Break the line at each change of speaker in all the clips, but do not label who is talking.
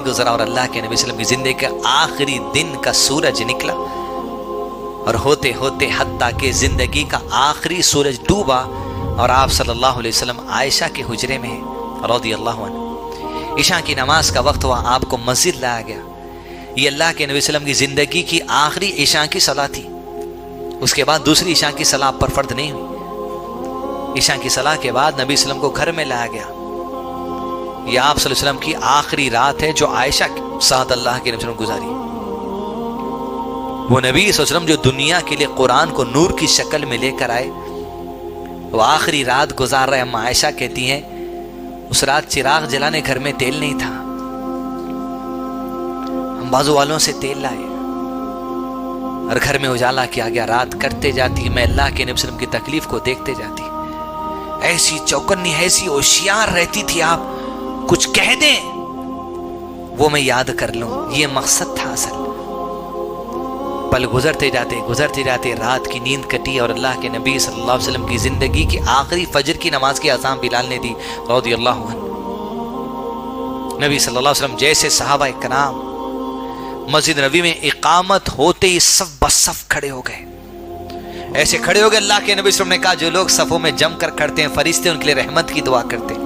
گزرا اور اللہ کے نبی صلی اللہ علیہ وسلم کی زندگی کا آخری دن کا سورج نکلا، اور ہوتے ہوتے حتیٰ کہ زندگی کا آخری سورج ڈوبا اور آپ صلی اللہ علیہ وسلم عائشہ کے حجرے میں رضی اللہ عنہ، عشاء کی نماز کا وقت ہوا، آپ کو مسجد لایا گیا۔ یہ اللہ کے نبی صلی اللہ علیہ وسلم کی زندگی کی آخری عشاء کی صلاح تھی، اس کے بعد دوسری عشاء کی صلاح پر فرض نہیں ہوئی۔ عشاء کی صلاح کے بعد نبی صلی اللہ علیہ وسلم کو گھر میں لایا گیا۔ یہ آپ صلی اللہ علیہ وسلم کی آخری رات ہے جو عائشہ کے ساتھ اللہ کے نبی صلی اللہ علیہ وسلم گزاری۔ وہ نبی صلی اللہ علیہ وسلم جو دنیا کے لیے قرآن کو نور کی شکل میں لے کر آئے، وہ آخری رات گزار رہے۔ اما عائشہ کہتی ہیں اس رات چراغ جلانے گھر میں تیل نہیں تھا، ہم بازو والوں سے تیل لائے اور گھر میں اجالا کیا گیا۔ رات کرتے جاتی، میں اللہ کے نبی صلی اللہ علیہ وسلم کی تکلیف کو دیکھتے جاتی، ایسی چوکنی ایسی ہوشیار رہتی تھی، آپ کچھ کہہ دیں وہ میں یاد کر لوں، یہ مقصد تھا اصل۔ پل گزرتے جاتے رات کی نیند کٹی اور اللہ کے نبی صلی اللہ علیہ وسلم کی زندگی کی آخری فجر کی نماز کی اذان بلال نے دی رضی اللہ عنہ۔ نبی صلی اللہ علیہ وسلم جیسے صحابہ کرام مسجد نبی میں اقامت ہوتے ہی صف بصف کھڑے ہو گئے، ایسے کھڑے ہو گئے اللہ کے نبی صلی اللہ علیہ وسلم نے کہا جو لوگ صفوں میں جم کر کھڑتے ہیں فرشتے ان کے لیے رحمت کی دعا کرتے ہیں۔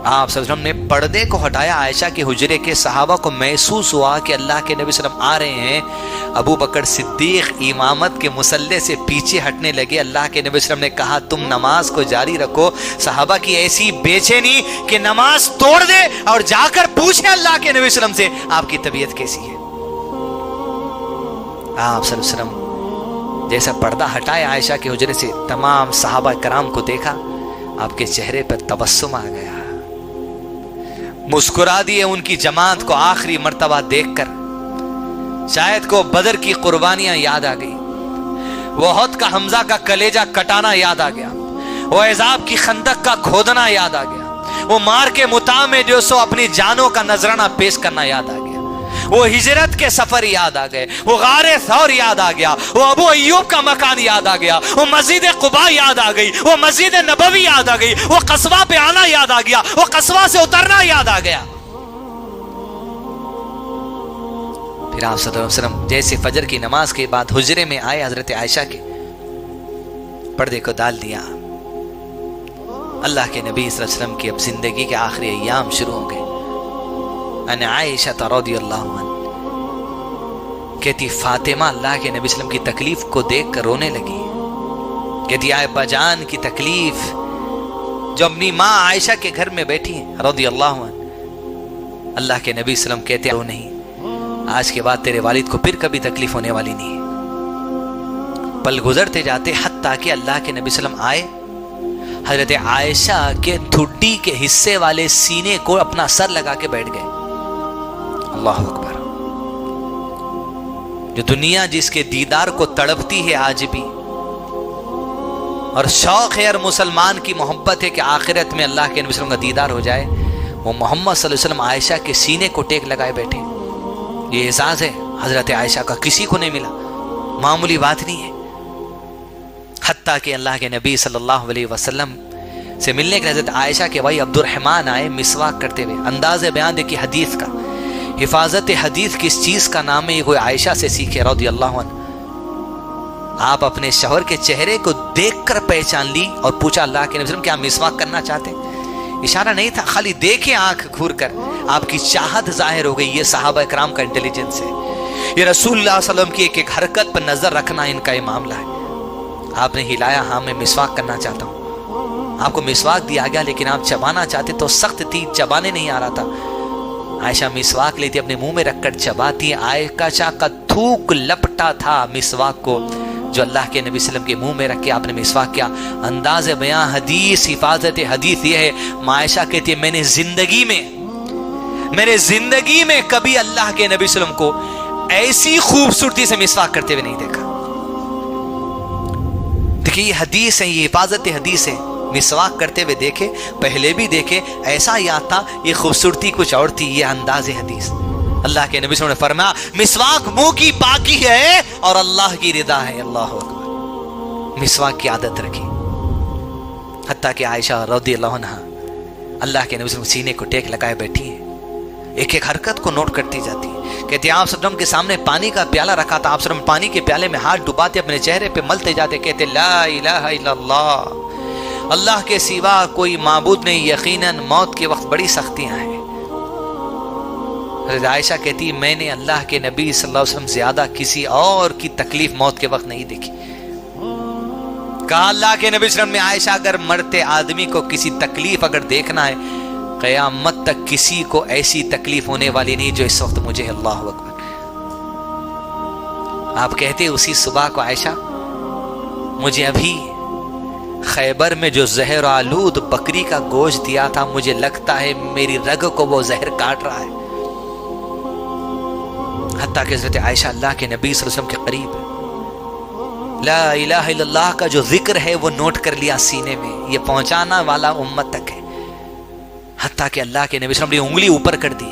آپ صلی اللہ علیہ وسلم نے پردے کو ہٹایا، عائشہ کے حجرے کے صحابہ کو محسوس ہوا کہ اللہ کے نبی صلی اللہ علیہ وسلم آ رہے ہیں۔ ابو بکر صدیق امامت کے مصلی سے پیچھے ہٹنے لگے۔ اللہ کے نبی صلی اللہ علیہ وسلم نے کہا تم نماز کو جاری رکھو۔ صحابہ کی ایسی بے چینی کہ نماز توڑ دے اور جا کر پوچھے اللہ کے نبی صلی اللہ علیہ وسلم سے آپ کی طبیعت کیسی ہے۔ آپ صلی اللہ علیہ وسلم جیسا پردہ ہٹائے عائشہ کے حجرے سے، تمام صحابہ کرام کو دیکھا، آپ کے چہرے پر تبسم آ گیا، مسکرا دیے ان کی جماعت کو آخری مرتبہ دیکھ کر۔ شاید کو بدر کی قربانیاں یاد آ گئی، وہ احد کا حمزہ کا کلیجہ کٹانا یاد آ گیا، وہ عذاب کی خندق کا کھودنا یاد آ گیا، وہ مار کے مطاع میں جو سو اپنی جانوں کا نذرانہ پیش کرنا یاد آ گیا، وہ ہجرت کے سفر یاد آ گئے، وہ غار ثور یاد آ گیا، وہ ابو ایوب کا مکان یاد آ گیا، وہ مسجد قباء یاد آ گئی، وہ مسجد نبوی یاد آ گئی، وہ قصبہ پہ آنا یاد آ گیا، وہ قصبہ سے اترنا یاد آ گیا۔ پھر آپ صلی اللہ علیہ وسلم جیسے فجر کی نماز کے بعد حجرے میں آئے، حضرت عائشہ کے پردے کو ڈال دیا۔ اللہ کے نبی صلی اللہ علیہ وسلم کی اب زندگی کے آخری ایام شروع ہو گئے۔ ان عائشہ رضی اللہ عنہ کہتی فاطمہ اللہ کے نبی صلی اللہ علیہ وسلم کی تکلیف کو دیکھ کر رونے لگی، کہتی آئے بجان کی تکلیف جو اپنی ماں عائشہ کے گھر میں بیٹھی ہیں رضی اللہ عنہ۔ اللہ کے نبی صلی اللہ علیہ وسلم کہتے رو نہیں، آج کے بعد تیرے والد کو پھر کبھی تکلیف ہونے والی نہیں ہے۔ پل گزرتے جاتے حتیٰ کہ اللہ کے نبی صلی اللہ علیہ وسلم آئے، حضرت عائشہ کے ٹھڈی کے حصے والے سینے کو اپنا سر لگا کے بیٹھ گئے۔ اللہ اکبر۔ جو دنیا جس کے دیدار کو تڑپتی ہے آج بھی، اور شوق ہے ہر مسلمان کی محبت ہے کہ آخرت میں اللہ کے نبی صلی اللہ علیہ وسلم کا دیدار ہو جائے، وہ محمد صلی اللہ علیہ وسلم عائشہ کے سینے کو ٹیک لگائے بیٹھے۔ یہ اعزاز ہے حضرت عائشہ کا، کسی کو نہیں ملا، معمولی بات نہیں ہے۔ حتیٰ کہ اللہ کے نبی صلی اللہ علیہ وسلم سے ملنے کے حضرت عائشہ کے بھائی عبد الرحمن آئے مسواک کرتے ہوئے۔ انداز بیان دیکھیے حدیث کا، حفاظت حدیث کس چیز کا نام ہے، یہ کوئی عائشہ سے سیکھے رضی اللہ عنہ۔ آپ اپنے شوہر کے چہرے کو دیکھ کر پہچان لی اور پوچھا اللہ کے نبی صلی اللہ علیہ وسلم کیا مسواک کرنا چاہتے؟ اشارہ نہیں تھا، خالی دیکھیں آنکھ گھور کر، آپ کی چاہت ظاہر ہو گئی۔ یہ صحابہ کرام کا انٹیلیجنس ہے، یہ رسول اللہ صلی اللہ علیہ وسلم کی ایک ایک حرکت پر نظر رکھنا ان کا یہ معاملہ ہے۔ آپ نے ہلایا، ہاں میں مسواک کرنا چاہتا ہوں۔ آپ کو مسواک دیا گیا لیکن آپ چبانا چاہتے تو سخت تھی، چبانے نہیں آ رہا تھا۔ عائشہ مسواک لیتی، اپنے منہ میں رکھ کر چباتی۔ عائشہ کا تھوک لپٹا تھا مسواک کو جو اللہ کے نبی صلی اللہ علیہ وسلم کے منہ میں رکھ کے آپ نے مسواک کیا۔ انداز بیان حدیث، حفاظت حدیث یہ ہے، عائشہ کہتی ہے میں نے زندگی میں کبھی اللہ کے نبی صلی اللہ علیہ وسلم کو ایسی خوبصورتی سے مسواک کرتے ہوئے نہیں دیکھا۔ دیکھیے یہ حدیث ہے، یہ حفاظت حدیث ہے۔ مسواک کرتے ہوئے دیکھے، پہلے بھی دیکھے، ایسا یاد تھا، یہ خوبصورتی کچھ اور تھی، یہ انداز حدیث۔ اللہ کے نبی صلی اللہ علیہ وسلم نے فرمایا مسواک منہ کی پاکی ہے اور اللہ کی رضا ہے۔ اللہ اکبر۔ مسواک کی عادت رکھی۔ حتیٰ کہ عائشہ رضی اللہ عنہ اللہ کے نبی صلی اللہ علیہ وسلم سینے کو ٹیک لگائے بیٹھی ہیں۔ ایک ایک حرکت کو نوٹ کرتی جاتی ہے. کہتے ہیں آپ صلی اللہ علیہ وسلم کے سامنے پانی کا پیالہ رکھا تھا, آپ صلی اللہ علیہ وسلم پانی کے پیالے میں ہاتھ ڈباتے اپنے چہرے پہ ملتے جاتے, کہتے لا الہ الا اللہ, اللہ کے سوا کوئی معبود نہیں, یقیناً موت کے وقت بڑی سختیاں ہیں. حضرت عائشہ کہتی میں نے اللہ کے نبی صلی اللہ علیہ وسلم زیادہ کسی اور کی تکلیف موت کے وقت نہیں دیکھی. کہا اللہ کے نبی صلی اللہ علیہ وسلم نے عائشہ اگر مرتے آدمی کو کسی تکلیف اگر دیکھنا ہے, قیامت تک کسی کو ایسی تکلیف ہونے والی نہیں جو اس وقت مجھے. اللہ اکبر. آپ کہتے اسی صبح کو عائشہ مجھے ابھی خیبر میں جو زہر آلود بکری کا گوشت دیا تھا, مجھے لگتا ہے میری رگ کو وہ زہر کاٹ رہا ہے. حتیٰ کہ حضرت عائشہ اللہ کے نبی صلی اللہ علیہ وسلم کے قریب لا الہ الا اللہ کا جو ذکر ہے وہ نوٹ کر لیا سینے میں, یہ پہنچانا والا امت تک ہے. حتیٰ کہ اللہ کے نبی صلی اللہ علیہ وسلم نے انگلی اوپر کر دی,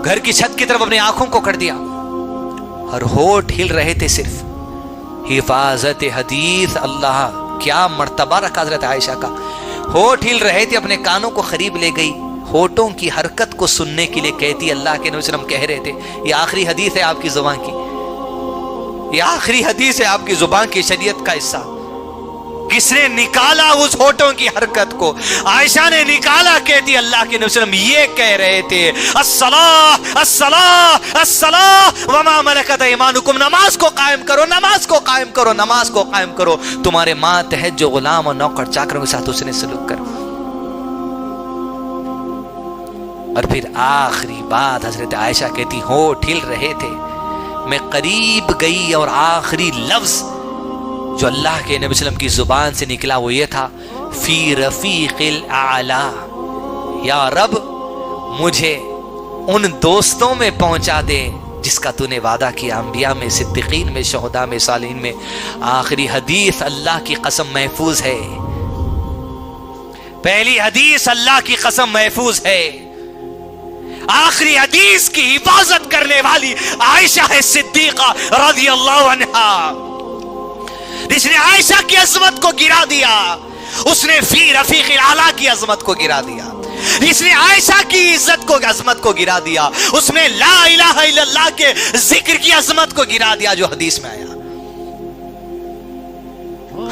گھر کی چھت کی طرف اپنی آنکھوں کو کر دیا, اور ہونٹ ہل رہے تھے صرف. حفاظت حدیث, اللہ کیا مرتبہ رکھا حضرت عائشہ کا. ہونٹ ہل رہے تھے, اپنے کانوں کو قریب لے گئی, ہونٹوں کی حرکت کو سننے کے لیے کہتی اللہ کے نبی صلی اللہ علیہ وسلم کہہ رہے تھے یہ آخری حدیث ہے آپ کی زبان کی, یہ آخری حدیث ہے آپ کی زبان کی شریعت کا حصہ. کس نے نکالا اس ہونٹوں کی حرکت کو؟ عائشہ نے نکالا. کہتی اللہ کے نبی صلی اللہ علیہ وسلم یہ کہہ رہے تھے الصلاۃ الصلاۃ الصلاۃ وما ملکت ایمانکم, نماز کو قائم کرو, نماز کو قائم کرو, نماز کو قائم کرو. تمہارے ماتحت جو غلام اور نوکر چاکروں کے ساتھ اس نے سلوک کرو. اور پھر آخری بات حضرت عائشہ کہتی ہونٹ ہل رہے تھے, میں قریب گئی اور آخری لفظ جو اللہ کے نبی صلی اللہ علیہ وسلم کی زبان سے نکلا وہ یہ تھا فی رفیق الاعلی, یا رب مجھے ان دوستوں میں پہنچا دے جس کا تو نے وعدہ کیا, انبیاء میں, صدیقین میں, شہداء میں, صالحین میں. آخری حدیث اللہ کی قسم محفوظ ہے, پہلی حدیث اللہ کی قسم محفوظ ہے, آخری حدیث کی حفاظت کرنے والی عائشہ صدیقہ رضی اللہ عنہا, جس نے عائشہ کی عظمت کو گرا دیا, اس نے فی رفیق الاعلی کی عظمت کو گرا دیا, جس نے عائشہ کی عزت کو عظمت کو گرا دیا, اس نے لا الہ الا اللہ کے ذکر کی عظمت کو گرا دیا جو حدیث میں آیا.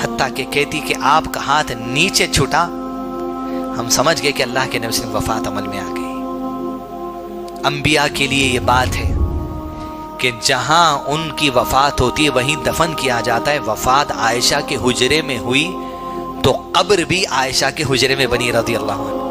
حتیٰ کہ کہتی کہ آپ کا ہاتھ نیچے چھٹا, ہم سمجھ گئے کہ اللہ کے نبی سے وفات عمل میں آ گئی. انبیاء کے لیے یہ بات ہے کہ جہاں ان کی وفات ہوتی ہے وہیں دفن کیا جاتا ہے. وفات عائشہ کے حجرے میں ہوئی تو قبر بھی عائشہ کے حجرے میں بنی رضی اللہ عنہ.